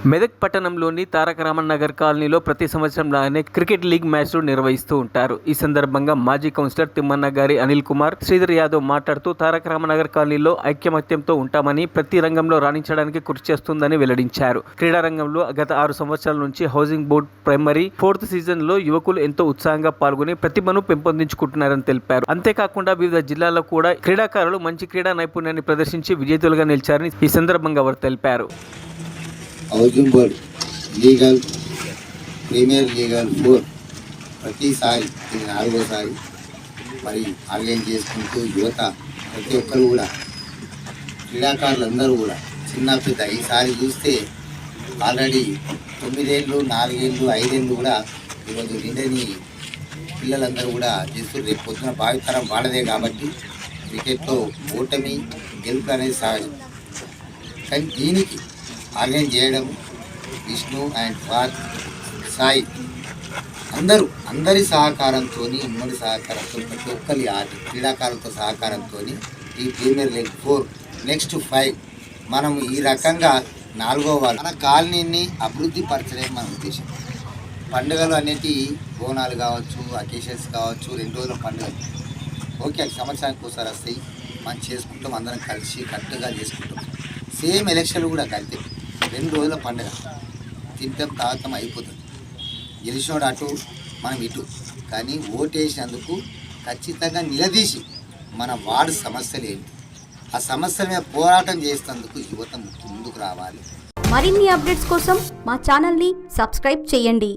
మెదక్ పట్టణంలోని తారక రామన్ నగర్ కాలనీలో ప్రతి సంవత్సరం లాగానే క్రికెట్ లీగ్ మ్యాచ్లు నిర్వహిస్తూ ఉంటారు. ఈ సందర్భంగా మాజీ కౌన్సిలర్ తిమ్మన్న గారి అనిల్ కుమార్ శ్రీధర్ యాదవ్ మాట్లాడుతూ తారక రామన్ నగర్ కాలనీలో ఐక్యమత్యంతో ఉంటామని, ప్రతి రంగంలో రాణించడానికి కృషి చేస్తుందని వెల్లడించారు. క్రీడా రంగంలో గత 6 సంవత్సరాల నుంచి హౌసింగ్ బోర్డు ప్రైమరీ 4th సీజన్లో యువకులు ఎంతో ఉత్సాహంగా పాల్గొని ప్రతిభను పెంపొందించుకుంటున్నారని తెలిపారు. అంతేకాకుండా వివిధ జిల్లాల్లో కూడా క్రీడాకారులు మంచి క్రీడా నైపుణ్యాన్ని ప్రదర్శించి విజేతలుగా నిలిచారని ఈ సందర్భంగా వారు తెలిపారు. Housing board legal premier legal 4 ప్రతిసారి ఇది 4వసారి మరి ఆర్గనైజ్ చేసుకుంటూ యువత ప్రతి ఒక్కరు కూడా క్రీడాకారులందరూ కూడా చిన్న పెద్ద ఈసారి చూస్తే ఆల్రెడీ 9 ఏళ్ళు 4 ఏళ్ళు 5 ఏళ్ళు కూడా ఈరోజు నిండని పిల్లలందరూ కూడా చేస్తూ రేపు పొద్దున భావితరం వాళ్ళదే కాబట్టి క్రికెట్లో ఓటమి గెలుపు అనేది సహజం. కానీ దీనికి ఆర్గనైజ్ చేయడం విష్ణు అండ్ పార్క్ సాయి అందరి సహకారంతో ఉమ్మడి సహకారంతో ప్రతి ఒక్కరి క్రీడాకారులతో సహకారంతో ఈ ప్రీమియర్ లీగ్ 4 నెక్స్ట్ 5 మనం ఈ రకంగా 4వ మన కాలనీని అభివృద్ధి పరచడం మన ఉద్దేశం. పండుగలు అనేటి బోనాలు కావచ్చు, అకేషన్స్ కావచ్చు, 2 రోజుల పండుగలు ఓకే, సంవత్సరానికి ఒకసారి వస్తాయి, మనం చేసుకుంటాం, అందరం కలిసి కట్టుగా చేసుకుంటాం. సేమ్ ఎలక్షన్లు కూడా కలితే 2 రోజుల పండుగ, తింటాం తాగటం అయిపోతుంది. గెలిచినోడు అటు మనం ఇటు, కానీ ఓటేసినందుకు ఖచ్చితంగా నిలదీసి మన వార్డు సమస్యలు ఏంటి, ఆ సమస్యల మీద పోరాటం చేసేందుకు యువత ముందుకు రావాలి. మరిన్ని అప్డేట్స్ కోసం మా ఛానల్ని సబ్స్క్రైబ్ చేయండి.